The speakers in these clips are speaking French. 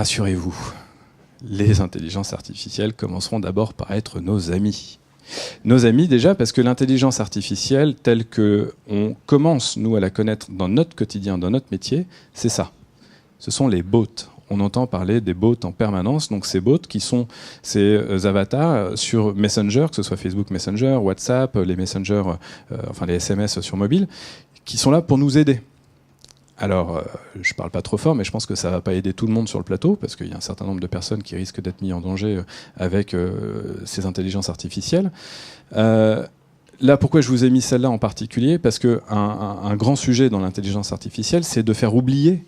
rassurez-vous, les intelligences artificielles commenceront d'abord par être nos amis. Nos amis déjà parce que l'intelligence artificielle telle qu'on commence, nous, à la connaître dans notre quotidien, dans notre métier, c'est ça. Ce sont les bots. On entend parler des bots en permanence. Donc ces bots qui sont ces avatars sur Messenger, que ce soit Facebook Messenger, WhatsApp, les Messenger, enfin les SMS sur mobile, qui sont là pour nous aider. Alors, je ne parle pas trop fort, mais je pense que ça ne va pas aider tout le monde sur le plateau, parce qu'il y a un certain nombre de personnes qui risquent d'être mises en danger avec ces intelligences artificielles. Là, pourquoi je vous ai mis celle-là en particulier? Parce qu'un grand sujet dans l'intelligence artificielle, c'est de faire oublier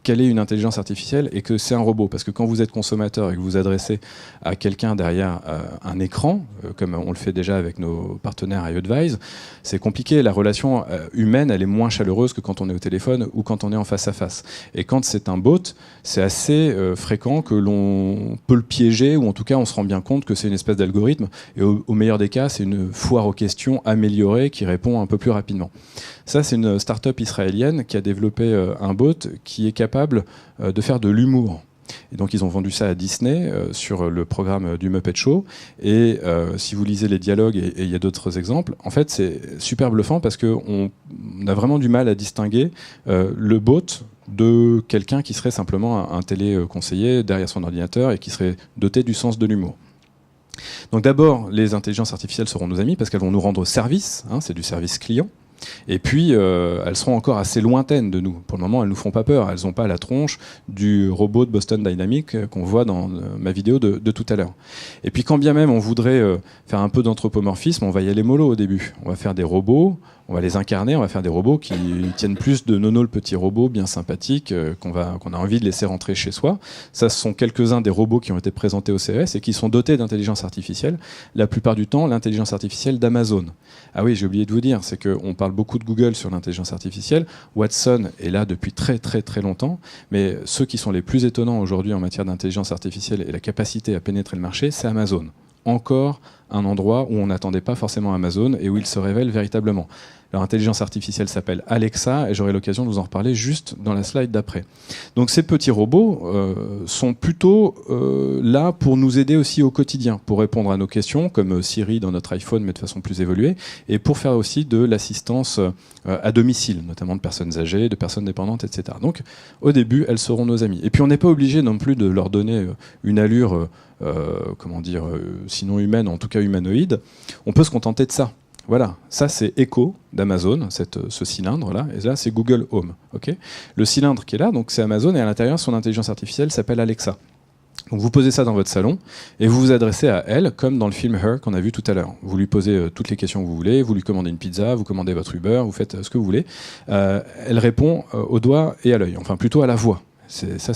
quelle est une intelligence artificielle et que c'est un robot. Parce que quand vous êtes consommateur et que vous vous adressez à quelqu'un derrière un écran, comme on le fait déjà avec nos partenaires iAdvise, c'est compliqué. La relation humaine, elle est moins chaleureuse que quand on est au téléphone ou quand on est en face à face. Et quand c'est un bot, c'est assez fréquent que l'on peut le piéger, ou en tout cas on se rend bien compte que c'est une espèce d'algorithme. Et au meilleur des cas, c'est une foire aux questions améliorée qui répond un peu plus rapidement. Ça, c'est une start-up israélienne qui a développé un bot qui est capable de faire de l'humour. Et donc, ils ont vendu ça à Disney sur le programme du Muppet Show. Et si vous lisez les dialogues, et il y a d'autres exemples, en fait, c'est super bluffant parce qu'on a vraiment du mal à distinguer le bot de quelqu'un qui serait simplement un téléconseiller derrière son ordinateur et qui serait doté du sens de l'humour. Donc d'abord, les intelligences artificielles seront nos amies parce qu'elles vont nous rendre service, hein, c'est du service client. Et puis, elles seront encore assez lointaines de nous. Pour le moment, elles ne nous font pas peur. Elles n'ont pas la tronche du robot de Boston Dynamics qu'on voit dans ma vidéo de tout à l'heure. Et puis, quand bien même on voudrait faire un peu d'anthropomorphisme, on va y aller mollo au début. On va faire des robots, on va les incarner, on va faire des robots qui tiennent plus de Nono le petit robot bien sympathique qu'on a envie de laisser rentrer chez soi. Ça, ce sont quelques-uns des robots qui ont été présentés au CES et qui sont dotés d'intelligence artificielle. La plupart du temps, l'intelligence artificielle d'Amazon. Ah oui, j'ai oublié de vous dire, c'est qu'on parle beaucoup de Google sur l'intelligence artificielle. Watson est là depuis très très très longtemps, mais ceux qui sont les plus étonnants aujourd'hui en matière d'intelligence artificielle et la capacité à pénétrer le marché, c'est Amazon. Encore un endroit où on n'attendait pas forcément Amazon et où il se révèle véritablement. Leur intelligence artificielle s'appelle Alexa et j'aurai l'occasion de vous en reparler juste dans la slide d'après. Donc ces petits robots sont plutôt là pour nous aider aussi au quotidien, pour répondre à nos questions, comme Siri dans notre iPhone, mais de façon plus évoluée, et pour faire aussi de l'assistance à domicile, notamment de personnes âgées, de personnes dépendantes, etc. Donc au début, elles seront nos amies. Et puis on n'est pas obligé non plus de leur donner une allure, sinon humaine, en tout cas humanoïde. On peut se contenter de ça. Voilà, ça c'est Echo d'Amazon, ce cylindre-là, et là c'est Google Home. Okay, le cylindre qui est là, donc c'est Amazon, et à l'intérieur, son intelligence artificielle s'appelle Alexa. Donc vous posez ça dans votre salon, et vous vous adressez à elle, comme dans le film Her qu'on a vu tout à l'heure. Vous lui posez toutes les questions que vous voulez, vous lui commandez une pizza, vous commandez votre Uber, vous faites ce que vous voulez. Elle répond au doigt et à l'œil, enfin plutôt à la voix. Ça,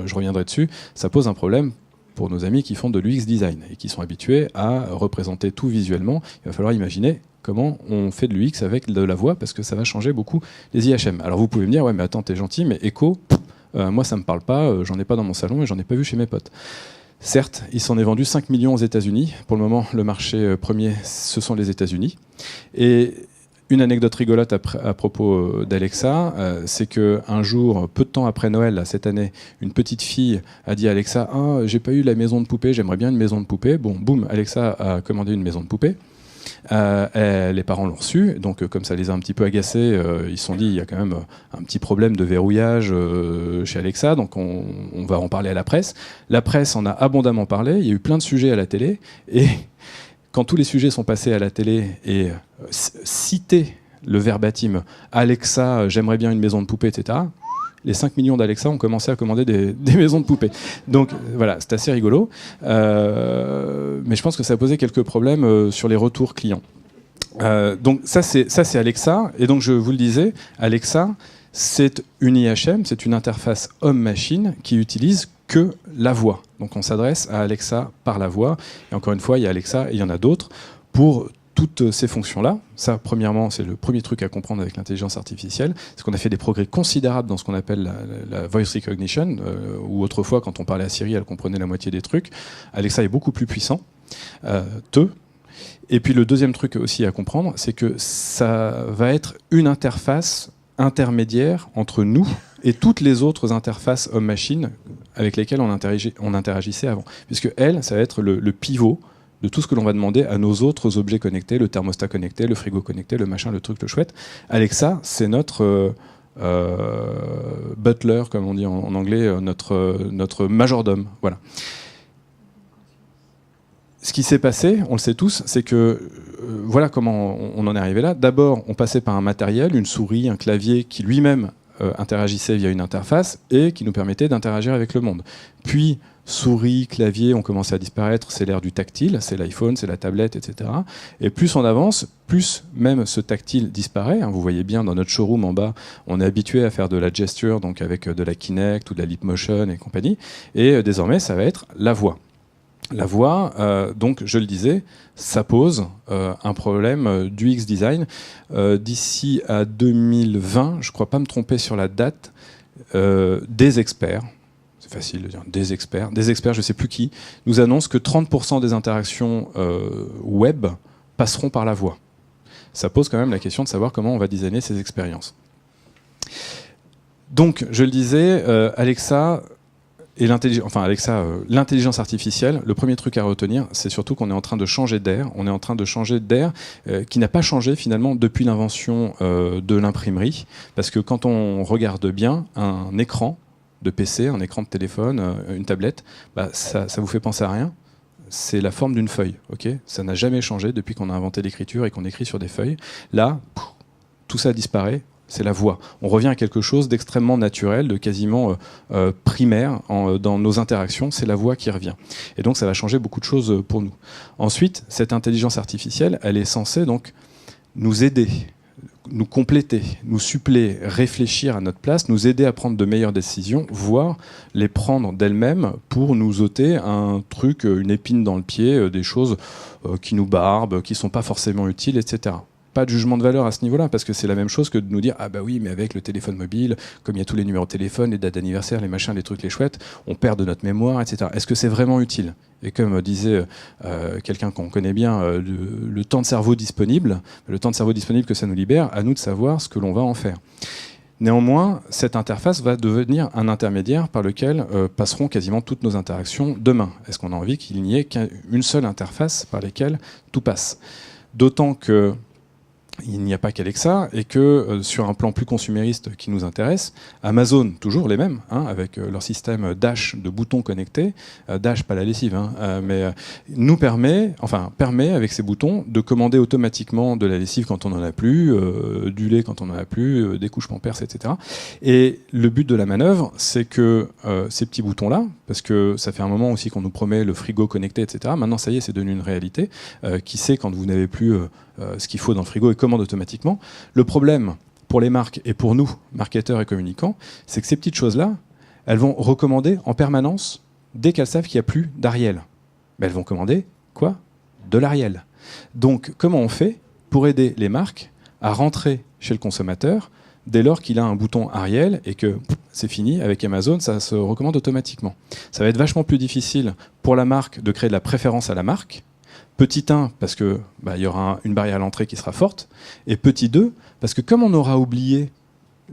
je reviendrai dessus, ça pose un problème pour nos amis qui font de l'UX design et qui sont habitués à représenter tout visuellement. Il va falloir imaginer comment on fait de l'UX avec de la voix, parce que ça va changer beaucoup les IHM. Alors vous pouvez me dire, ouais mais attends, t'es gentil, mais Echo, moi ça me parle pas, j'en ai pas dans mon salon et j'en ai pas vu chez mes potes. Certes, il s'en est vendu 5 millions aux États-Unis. Pour le moment, le marché premier, ce sont les États-Unis. Et une anecdote rigolote à propos d'Alexa, c'est qu'un jour, peu de temps après Noël, là, cette année, une petite fille a dit à Alexa « Ah, j'ai pas eu la maison de poupée, j'aimerais bien une maison de poupée. » Bon, boum, Alexa a commandé une maison de poupée. Les parents l'ont reçu, donc comme ça les a un petit peu agacés, ils se sont dit il y a quand même un petit problème de verrouillage chez Alexa, donc on va en parler à la presse. La presse en a abondamment parlé, il y a eu plein de sujets à la télé, et quand tous les sujets sont passés à la télé et citer le verbatim Alexa, j'aimerais bien une maison de poupée, etc., les 5 millions d'Alexa ont commencé à commander des maisons de poupées. Donc voilà, c'est assez rigolo. Mais je pense que ça a posé quelques problèmes sur les retours clients. Donc ça c'est Alexa. Et donc je vous le disais, Alexa, c'est une IHM, c'est une interface homme-machine qui utilise que la voix. Donc on s'adresse à Alexa par la voix. Et encore une fois, il y a Alexa et il y en a d'autres pour toutes ces fonctions-là. Ça, premièrement, c'est le premier truc à comprendre avec l'intelligence artificielle. C'est qu'on a fait des progrès considérables dans ce qu'on appelle la voice recognition, où autrefois, quand on parlait à Siri, elle comprenait la moitié des trucs. Alexa est beaucoup plus puissant. Et puis le deuxième truc aussi à comprendre, c'est que ça va être une interface intermédiaire entre nous et toutes les autres interfaces homme-machine avec lesquelles on interagissait avant. Puisque elle, ça va être le pivot de tout ce que l'on va demander à nos autres objets connectés, le thermostat connecté, le frigo connecté, le machin, le truc, le chouette. Alexa, c'est notre butler, comme on dit en anglais, notre majordome. Voilà. Ce qui s'est passé, on le sait tous, c'est que voilà comment on en est arrivé là. D'abord, on passait par un matériel, une souris, un clavier qui lui-même interagissait via une interface et qui nous permettait d'interagir avec le monde. Puis, souris, clavier ont commencé à disparaître, c'est l'ère du tactile, c'est l'iPhone, c'est la tablette, etc. Et plus on avance, plus même ce tactile disparaît. Vous voyez bien dans notre showroom en bas, on est habitué à faire de la gesture, donc avec de la Kinect ou de la Leap Motion et compagnie. Et désormais, ça va être la voix. La voix, donc je le disais, ça pose un problème du UX design. D'ici à 2020, je ne crois pas me tromper sur la date, des experts, c'est facile de dire des experts, je ne sais plus qui, nous annoncent que 30% des interactions web passeront par la voix. Ça pose quand même la question de savoir comment on va designer ces expériences. Donc, je le disais, Alexa... Et l'intelligence artificielle, le premier truc à retenir, c'est surtout qu'on est en train de changer d'air. On est en train de changer d'air qui n'a pas changé finalement depuis l'invention de l'imprimerie. Parce que quand on regarde bien, un écran de PC, un écran de téléphone, une tablette, ça vous fait penser à rien. C'est la forme d'une feuille. Okay, ça n'a jamais changé depuis qu'on a inventé l'écriture et qu'on écrit sur des feuilles. Là, tout ça disparaît. C'est la voix. On revient à quelque chose d'extrêmement naturel, de quasiment primaire dans nos interactions. C'est la voix qui revient. Et donc, ça va changer beaucoup de choses pour nous. Ensuite, cette intelligence artificielle, elle est censée donc nous aider, nous compléter, nous suppléer, réfléchir à notre place, nous aider à prendre de meilleures décisions, voire les prendre d'elle-même pour nous ôter un truc, une épine dans le pied, des choses qui nous barbent, qui ne sont pas forcément utiles, etc. Pas de jugement de valeur à ce niveau-là, parce que c'est la même chose que de nous dire « Ah bah oui, mais avec le téléphone mobile, comme il y a tous les numéros de téléphone, les dates d'anniversaire, les machins, les trucs, les chouettes, on perd de notre mémoire, etc. » Est-ce que c'est vraiment utile ? Et comme disait quelqu'un qu'on connaît bien, le temps de cerveau disponible que ça nous libère, à nous de savoir ce que l'on va en faire. Néanmoins, cette interface va devenir un intermédiaire par lequel passeront quasiment toutes nos interactions demain. Est-ce qu'on a envie qu'il n'y ait qu'une seule interface par laquelle tout passe ? D'autant que il n'y a pas qu'Alexa, et que sur un plan plus consumériste qui nous intéresse, Amazon, toujours les mêmes, avec leur système Dash de boutons connectés, Dash pas la lessive, mais nous permet avec ces boutons de commander automatiquement de la lessive quand on n'en a plus, du lait quand on n'en a plus, des couches Pampers, etc. Et le but de la manœuvre, c'est que ces petits boutons-là, parce que ça fait un moment aussi qu'on nous promet le frigo connecté, etc. Maintenant, ça y est, c'est devenu une réalité. Qui sait quand vous n'avez plus ce qu'il faut dans le frigo et commande automatiquement. Le problème pour les marques et pour nous, marketeurs et communicants, c'est que ces petites choses-là, elles vont recommander en permanence dès qu'elles savent qu'il n'y a plus d'Ariel. Mais elles vont commander quoi ? De l'Ariel. Donc, comment on fait pour aider les marques à rentrer chez le consommateur dès lors qu'il a un bouton Ariel et que c'est fini, avec Amazon, ça se recommande automatiquement. Ça va être vachement plus difficile pour la marque de créer de la préférence à la marque. Petit 1, parce qu'il y aura une barrière à l'entrée qui sera forte. Et petit 2, parce que comme on aura oublié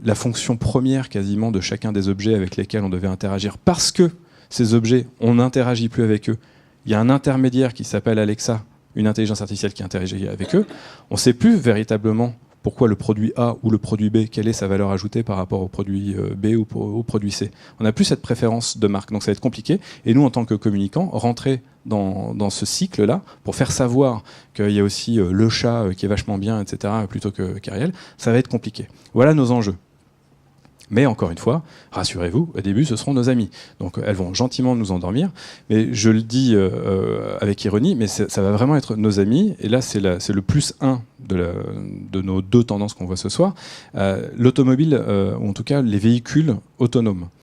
la fonction première quasiment de chacun des objets avec lesquels on devait interagir, parce que ces objets, on n'interagit plus avec eux, il y a un intermédiaire qui s'appelle Alexa, une intelligence artificielle qui interagit avec eux, on ne sait plus véritablement pourquoi le produit A ou le produit B, quelle est sa valeur ajoutée par rapport au produit B ou au produit C. On n'a plus cette préférence de marque, donc ça va être compliqué. Et nous, en tant que communicants, rentrer dans ce cycle-là, pour faire savoir qu'il y a aussi le chat qui est vachement bien, etc., plutôt qu'Ariel, ça va être compliqué. Voilà nos enjeux. Mais encore une fois, rassurez-vous, au début, ce seront nos amis. Donc elles vont gentiment nous endormir. Mais je le dis avec ironie, mais ça va vraiment être nos amis. Et là, c'est le plus 1 de nos deux tendances qu'on voit ce soir. L'automobile, ou en tout cas les véhicules autonomes.